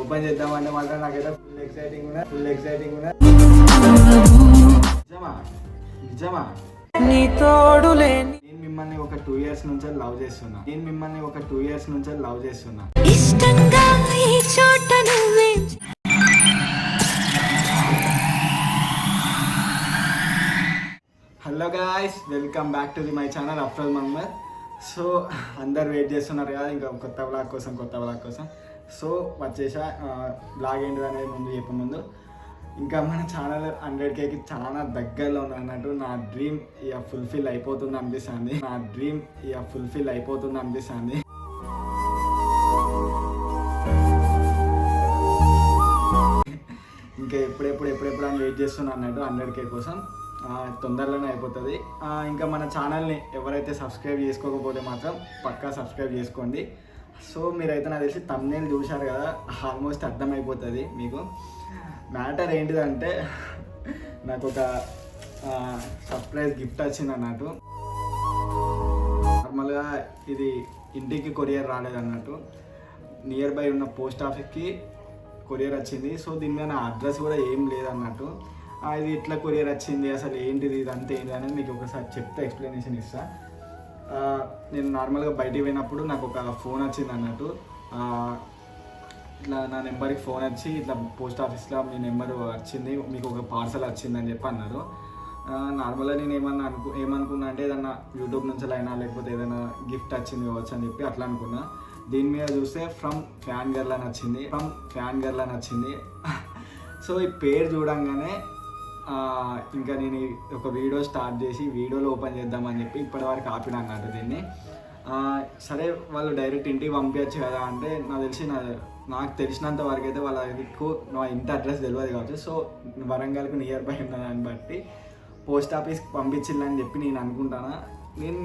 Open చేద్దామంటే మాత్రం నాకైతే ఫుల్ ఎక్సైటింగ్ ఉన్నా. నిజమా నీ తోడు లేని నేను మిమ్మల్ని ఒక 2 years నుంచి లవ్ చేస్తున్నా. ఇష్టంగా ఈ చోట నువ్వే. Hello guys, welcome back to my channel Afroz Mohammed. So అందరు వెయిట్ చేస్తున్నారు కదా ఇంకా కొత్త బ్లాగ్ కోసం. సో వచ్చేసా. బ్లాగ్ ఏంటిది అనేది ముందు ఇంకా మన ఛానల్ 100Kకి చాలా దగ్గరలో ఉంది అన్నట్టు. నా డ్రీమ్ ఇక ఫుల్ఫిల్ అయిపోతుంది అనిపిస్తుంది. ఇంకా ఎప్పుడెప్పుడు అని వెయిట్ చేస్తున్నా అన్నట్టు 100K కోసం. తొందరలోనే అయిపోతుంది. ఇంకా మన ఛానల్ని ఎవరైతే సబ్స్క్రైబ్ చేసుకోకపోతే మాత్రం పక్కా సబ్స్క్రైబ్ చేసుకోండి. సో మీరైతే నాకు తెలిసి థంబ్నెయిల్ చూశారు కదా, ఆల్మోస్ట్ అర్థమైపోతుంది మీకు. మ్యాటర్ ఏంటిదంటే నాకు ఒక సర్ప్రైజ్ గిఫ్ట్ వచ్చింది అన్నట్టు. నార్మల్గా ఇది ఇంటికి కొరియర్ రాలేదు అన్నట్టు, నియర్ బై ఉన్న పోస్ట్ ఆఫీస్కి కొరియర్ వచ్చింది. సో దీని మీద నా అడ్రస్ కూడా ఏం లేదన్నట్టు. ఇది ఎట్లా కొరియర్ వచ్చింది, అసలు ఏంటిది, ఇదంతా ఏంటి అనేది మీకు ఒకసారి చెప్తే ఎక్స్ప్లెనేషన్ ఇస్తా. నేను నార్మల్గా బయటికి పోయినప్పుడు నాకు ఒక ఫోన్ వచ్చింది అన్నట్టు. ఇట్లా నా నెంబర్కి ఫోన్ వచ్చి ఇట్లా పోస్ట్ ఆఫీస్లో మీ నెంబర్ వచ్చింది, మీకు ఒక పార్సల్ వచ్చిందని చెప్పి అన్నారు. నార్మల్గా నేను ఏమనుకున్నా అంటే ఏదన్నా యూట్యూబ్ నుంచి అయినా లేకపోతే ఏదైనా గిఫ్ట్ వచ్చింది కావచ్చు అని చెప్పి అట్లా అనుకున్నా. దీని మీద చూస్తే ఫ్రమ్ ఫ్యాన్ గర్ల్ అని వచ్చింది. సో ఈ పేరు చూడంగానే ఇంకా నేను ఒక వీడియో స్టార్ట్ చేసి వీడియోలో ఓపెన్ చేద్దామని చెప్పి ఇప్పటివరకు ఆపిన అన్నట్టు దీన్ని. సరే వాళ్ళు డైరెక్ట్ ఇంటికి పంపించచ్చు కదా అంటే నాకు తెలిసినంత వరకు అయితే వాళ్ళకి నా ఇంటి అడ్రస్ తెలియదు కావచ్చు. సో వరంగల్కు నియర్ బై ఉన్న దాన్ని బట్టి పోస్ట్ ఆఫీస్కి పంపించిందని చెప్పి నేను అనుకుంటాను.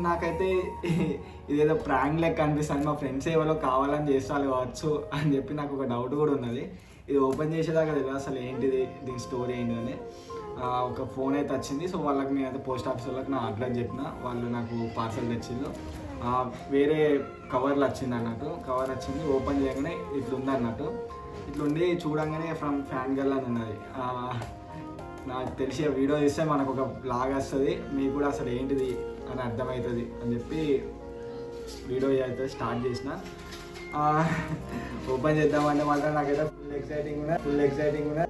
నాకైతే ఇదేదో ప్రాంక్ లెక్క అనిపిస్తుంది. మా ఫ్రెండ్స్ ఎవరో కావాలని చేస్తారు కావచ్చు అని చెప్పి నాకు ఒక డౌట్ కూడా ఉన్నది. ఇది ఓపెన్ చేసేదాకా తెలియదు అసలు ఏంటిది, దీని స్టోరీ ఏంటిదని. ఒక ఫోన్ అయితే వచ్చింది. సో వాళ్ళకి నేనైతే పోస్ట్ ఆఫీస్ వాళ్ళకి నా అడ్రస్ చెప్పిన, వాళ్ళు నాకు పార్సల్ తెచ్చిండు. వేరే కవర్లు వచ్చింది అన్నట్టు. కవర్ వచ్చింది, ఓపెన్ చేయగానే ఇట్లుంది అన్నట్టు. ఇట్లుండి చూడంగానే ఫ్రమ్ ఫ్యాన్ గర్ల్ అని ఉన్నది. నాకు తెలిసి వీడియో తీస్తే మనకు ఒక బ్లాగ్ వస్తుంది, మీకు కూడా అసలు ఏంటిది అని అర్థమవుతుంది అని చెప్పి వీడియో అయితే స్టార్ట్ చేసిన. ఓపెన్ చేద్దామంటే మాత్రం నాకైతే ఫుల్ ఎక్సైటింగ్ ఉన్నా.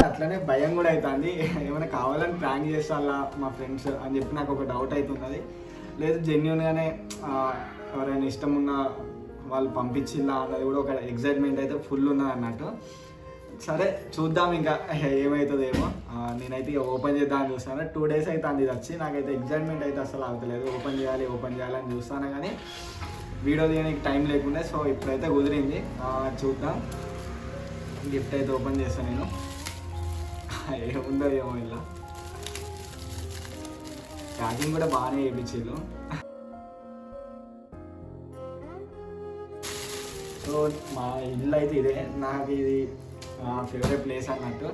అట్లనే భయం కూడా అవుతుంది, ఏమైనా కావాలని ప్లాన్ చేస్తారా మా ఫ్రెండ్స్ అని చెప్పి నాకు ఒక డౌట్ అవుతున్నది. లేదు జెన్యున్గానే ఎవరైనా ఇష్టం ఉన్న వాళ్ళు పంపించిందా అన్నది కూడా ఒక ఎగ్జైట్మెంట్ అయితే ఫుల్ ఉన్నది అన్నట్టు. సరే చూద్దాం ఇంకా ఏమవుతుందేమో. నేనైతే ఓపెన్ చేద్దామని చూస్తాను. 2 days అవుతుంది ఇది వచ్చి. నాకైతే ఎగ్జైట్మెంట్ అయితే అసలు అవుతలేదు. ఓపెన్ చేయాలని చూస్తాను కానీ వీడియో తీయడానికి టైం లేకుండా. సో ఇప్పుడైతే కుదిరింది, చూద్దాం. గిఫ్ట్ అయితే ఓపెన్ చేస్తాను నేను. ఏముందో ఏమో ఇలా ప్యాకింగ్ కూడా బాగానే వేయించారు. సో మా ఇల్లు అయితే ఇదే. నాకు ఇది ఫేవరెట్ ప్లేస్ అన్నట్టు.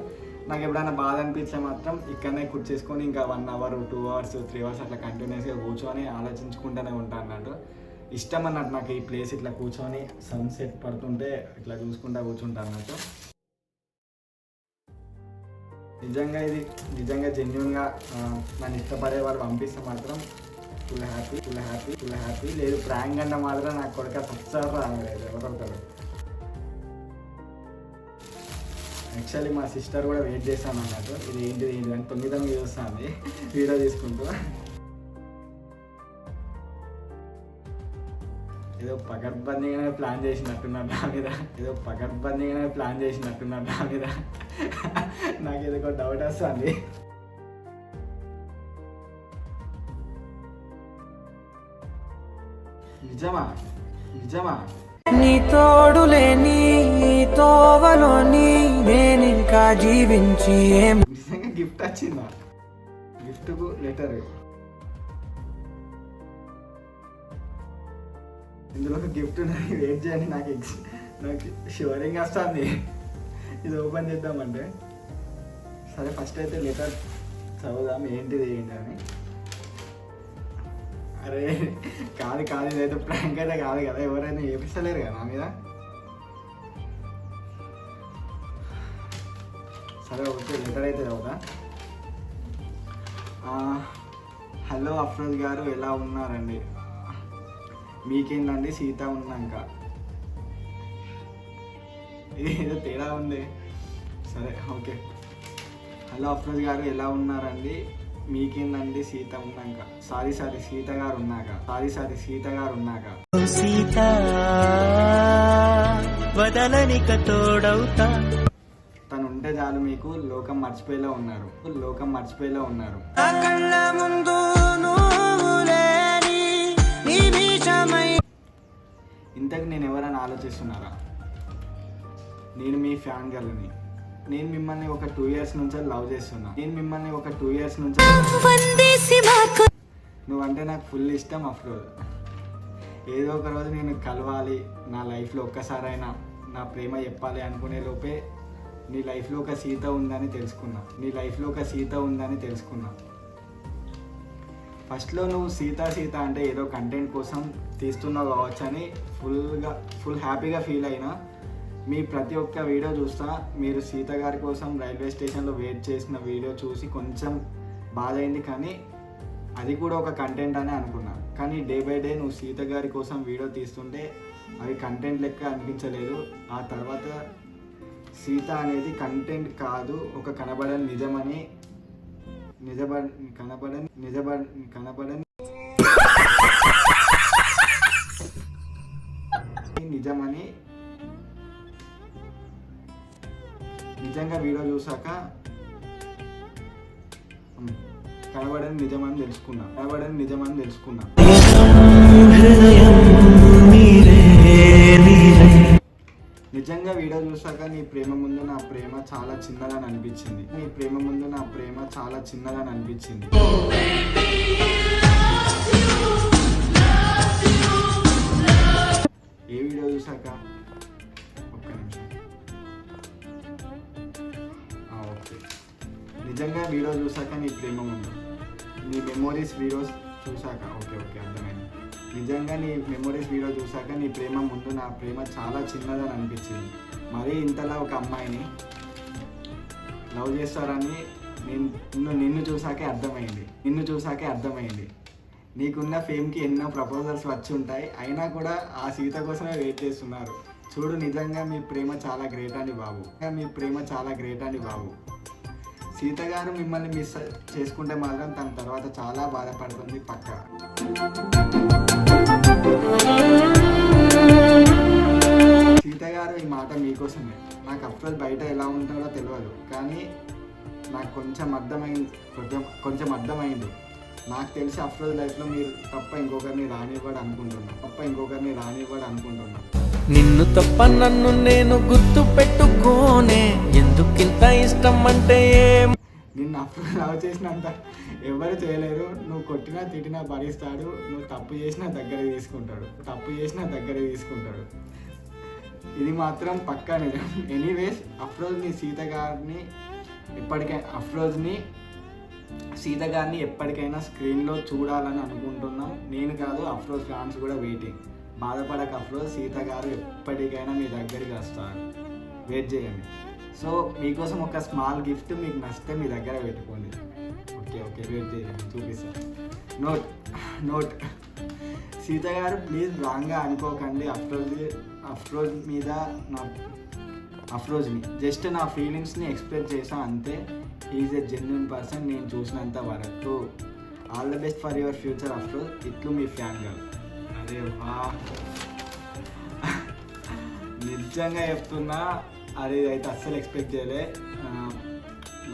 నాకు ఎప్పుడైనా బాధ అనిపిస్తే మాత్రం ఇక్కడనే కూర్చేసుకొని ఇంకా 1 hour 2 hours 3 hours అట్లా కంటిన్యూస్గా కూర్చొని ఆలోచించుకుంటూనే ఉంటాను అన్నట్టు. ఇష్టం అన్నట్టు నాకు ఈ ప్లేస్. ఇట్లా కూర్చొని సన్సెట్ పడుతుంటే ఇట్లా చూసుకుంటా కూర్చుంటా అన్నట్టు. నిజంగా జెన్యున్గా నన్ను ఇష్టపడే వాళ్ళు పంపిస్తే మాత్రం ఫుల్ హ్యాపీ. లేదు ప్రాంక్ అన్న మాత్రం నాకు కొడుక సబ్స్క్రైబ్ రాలేదు ఎవరొకరు. యాక్చువల్లీ మా సిస్టర్ కూడా వెయిట్ చేస్తాను అన్నట్టు. ఇది ఏంటిది అని 9 చూస్తుంది వీడియో తీసుకుంటూ. ఏదో పకడ్బందీగానే ప్లాన్ చేసినట్టున్నారు నా మీద. నాకు ఏదో ఒక డౌట్ వస్తుంది. నిజమా నీ తోడు లేని తోవలోని నేను ఇంకా జీవించి. నిజంగా గిఫ్ట్ వచ్చిందా? గిఫ్ట్కు లెటర్, ఇందులో ఒక గిఫ్ట్ ఉన్నది. వెయిట్ చేయండి, నాకు షూరింగ్ వస్తుంది ఇది ఓపెన్ చేద్దామంటే. సరే ఫస్ట్ అయితే లెటర్ చదువుదాం ఏంటిది ఏంటి అని. అరే కాదు కాదు, ఇదైతే ప్రాంక్ అయితే కాదు కదా, ఎవరైనా చేపిస్తలేరు కదా నా మీద. సరే ఓకే, లెటర్ అయితే చదువుతా. హలో అఫ్రోజ్ గారు, ఎలా ఉన్నారండి? మీకేందండి సీత ఉన్నాక, ఇది ఏదో తేడా ఉంది. సరే ఓకే. హలో అఫ్రోజ్ గారు, ఎలా ఉన్నారండి? మీకేందండి సీత ఉన్నాక, సారీ సీత గారు ఉన్నాక సీత వదలనిక తోడవుతా. తను ఉంటే చాలు మీకు, లోకం మర్చిపోయేలా ఉన్నారు. ఇంతకు నేను ఎవరైనా ఆలోచిస్తున్నారా? నేను మీ ఫ్యాన్ గర్ల్ని. నేను మిమ్మల్ని ఒక 2 years నుంచి లవ్ చేస్తున్నా. నువ్వంటే నాకు ఫుల్ ఇష్టం అఫ్రోజ్. ఏదో ఒక రోజు నేను కలవాలి, నా లైఫ్లో ఒక్కసారైనా నా ప్రేమ చెప్పాలి అనుకునే లోపే నీ లైఫ్లో ఒక సీత ఉందని తెలుసుకున్నా. ఫస్ట్లో నువ్వు సీత అంటే ఏదో కంటెంట్ కోసం తీస్తున్నావు కావచ్చు అని ఫుల్ హ్యాపీగా ఫీల్ అయినా. మీ ప్రతి ఒక్క వీడియో చూస్తా, మీరు సీత గారి కోసం రైల్వే స్టేషన్లో వెయిట్ చేసిన వీడియో చూసి కొంచెం బాధ అయింది, కానీ అది కూడా ఒక కంటెంట్ అని అనుకున్నా. కానీ డే బై డే నువ్వు సీత గారి కోసం వీడియో తీస్తుంటే అవి కంటెంట్ లెక్క అనిపించలేదు. ఆ తర్వాత సీత అనేది కంటెంట్ కాదు, ఒక కనబడని నిజమని నిజంగా వీడియో చూసాక కనబడని నిజమని తెలుసుకున్నా. నిజంగా వీడియో చూసాక నీ ప్రేమ ముందు నా ప్రేమ చాలా చిన్నదని అనిపించింది. ఏ వీడియో చూసాక? ఒక్క నిమిషం. ఓకే. నిజంగా వీడియో చూసాక నీ ప్రేమ ముందు, నీ మెమోరీస్ వీడియోస్ చూసాక. ఓకే అర్థమైంది. నిజంగా నీ మెమోరీస్ వీడియో చూసాక నీ ప్రేమ ముందు నా ప్రేమ చాలా చిన్నదని అనిపించింది. మరీ ఇంతలా ఒక అమ్మాయిని లవ్ చేస్తారని నిన్ను చూసాకే అర్థమైంది. నీకున్న ఫేమ్కి ఎన్నో ప్రపోజల్స్ వచ్చి ఉంటాయి, అయినా కూడా ఆ సీత కోసమే వెయిట్ చేస్తున్నారు. చూడు, నిజంగా మీ ప్రేమ చాలా గ్రేట్ అండి బాబు. సీత గారు మిమ్మల్ని మిస్ చేసుకుంటే మాత్రం తన తర్వాత చాలా బాధపడుతుంది పక్కా. సీత గారు, ఈ మాట మీకోసమే. నాకు అఫ్రోజ్ బయట ఎలా ఉంటాడో తెలియదు, కానీ నాకు కొంచెం అర్థమైంది. నాకు తెలిసి అఫ్రోజ్ లైఫ్లో మీరు తప్ప ఇంకొకరిని రానివ్వడు అనుకుంటున్నా. నిన్ను తప్ప నన్ను నేను గుర్తు పెట్టుకోనే, ఎందుకింత ఇష్టం అంటే నిన్ను అఫ్రోజ్ లవ్ చేసినంత ఎవరు చేయలేరు. నువ్వు కొట్టినా తిట్టినా భరిస్తాడు, నువ్వు తప్పు చేసినా దగ్గర తీసుకుంటాడు. ఇది మాత్రం పక్కా నిజం. ఎనీవేస్, అఫ్రోజ్ని సీత గారిని ఎప్పటికైనా స్క్రీన్లో చూడాలని అనుకుంటున్నాం. నేను కాదు, అఫ్రోజ్ ఫ్యాన్స్ కూడా వెయిటింగ్. బాధపడక అఫ్రోజ్, సీత గారు ఎప్పటికైనా మీ దగ్గరికి వస్తారు, వెయిట్ చేయండి. సో మీకోసం ఒక స్మాల్ గిఫ్ట్, మీకు నచ్చితే మీ దగ్గర పెట్టుకోండి. ఓకే వెయిట్ చేయండి, చూపిస్తాను. నోట్ సీత గారు, ప్లీజ్ రాంగ్గా అనుకోకండి. అఫ్రోజ్ని జస్ట్ నా ఫీలింగ్స్ని ఎక్స్ప్రెస్ చేశాను అంతే. ఈజ్ ఎ జెన్యున్ పర్సన్ నేను చూసినంత వరకు. All the best for your future Afroz. ఇట్లు మీ ఫ్యాన్ గర్ల్. అరే వా, నిజంగా చెప్తున్నా, అది అయితే అస్సలు ఎక్స్పెక్ట్ చేయలే.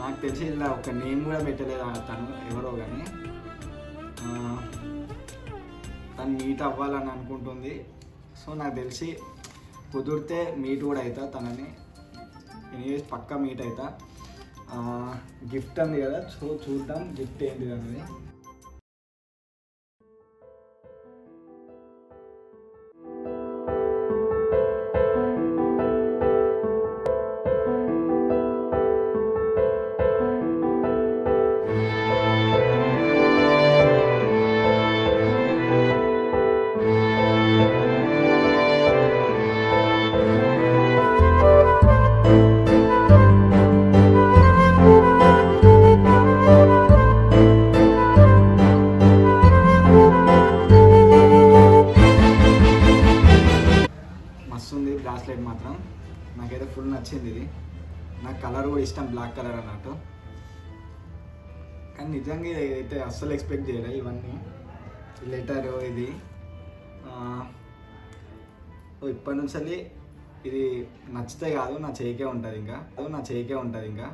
నాకు తెలిసి ఇలా ఒక నేమ్ కూడా పెట్టలేదు తను, ఎవరో కానీ. తను మీట్ అవ్వాలని అనుకుంటుంది. సో నాకు తెలిసి కుదిరితే మీట్ కూడా అవుతా తనని. ఎనీవేస్ పక్కా మీట్ అవుతా. గిఫ్ట్ అంది కదా, సో చూద్దాం గిఫ్ట్ ఏంటిది అనేది. బ్రాస్లెట్ మాత్రం నాకైతే ఫుల్ నచ్చింది. ఇది నాకు కలర్ కూడా ఇష్టం, బ్లాక్ కలర్ అన్నట్టు. కానీ నిజంగా అయితే అస్సలు ఎక్స్పెక్ట్ చేయలే ఇవన్నీ. లెటరు ఇది ఇప్పటి నుంచి ఇది నచ్చితే కాదు నా చేయికే ఉంటుంది ఇంకా.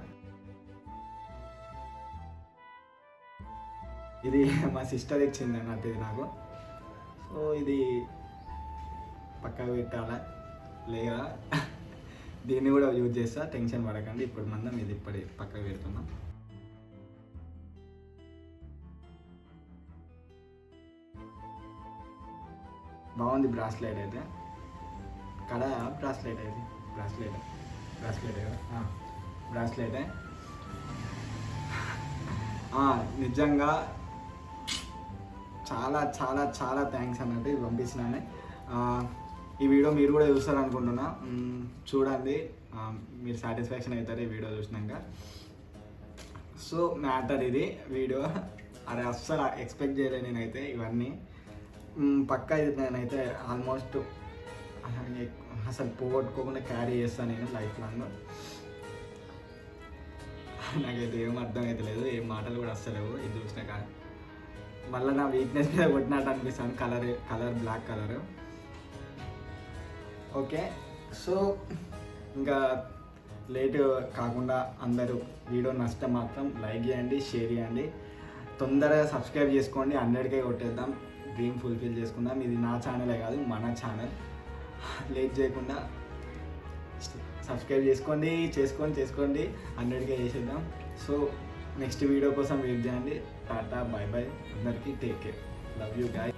ఇది మా సిస్టర్ ఇచ్చింది అన్నట్టు ఇది నాకు. సో ఇది పక్కకు పెట్టాలా లేదా దీన్ని కూడా యూజ్ చేస్తా, టెన్షన్ పడకండి. ఇప్పుడు మనం ఇది పక్కకు పెడుతున్నాం. బాగుంది బ్రాస్లెట్ అయితే. కడ బ్రాస్లెట్ అయితే బ్రాస్లెటే నిజంగా చాలా చాలా చాలా థ్యాంక్స్ అన్నట్టు ఇది పంపించినానే. ఈ వీడియో మీరు కూడా చూస్తారనుకుంటున్నా. చూడండి, మీరు సాటిస్ఫాక్షన్ అవుతారు ఈ వీడియో చూసినాక. సో మ్యాటర్ ఇది వీడియో. అరే అస్సలు ఎక్స్పెక్ట్ చేయలేదు నేనైతే ఇవన్నీ. పక్కా ఇది నేనైతే ఆల్మోస్ట్ అసలు పోగొట్టుకోకుండా క్యారీ చేస్తాను నేను లైఫ్ లాంగ్. నాకైతే ఏం అర్థం అయితే లేదు, ఏం మాటలు కూడా వస్తలేవు ఇది చూసినా. కానీ మళ్ళీ నా వీక్నెస్ మీద కొట్టినట్టు అనిపిస్తాను. Colour black colour. Okay, so ఇంకా లేట్ కాకుండా అందరూ వీడియో నచ్చితే మాత్రం లైక్ చేయండి, షేర్ చేయండి, తొందరగా సబ్స్క్రైబ్ చేసుకోండి. 100K కొట్టేద్దాం, డ్రీమ్ ఫుల్ఫిల్ చేసుకుందాం. ఇది నా ఛానలే కాదు, మన ఛానల్. లేట్ చేయకుండా సబ్స్క్రైబ్ చేసుకోండి 100K చేసేద్దాం. సో నెక్స్ట్ వీడియో కోసం వెయిట్ చేయండి. టాటా, బై బై, అందరికీ take care, love you guy.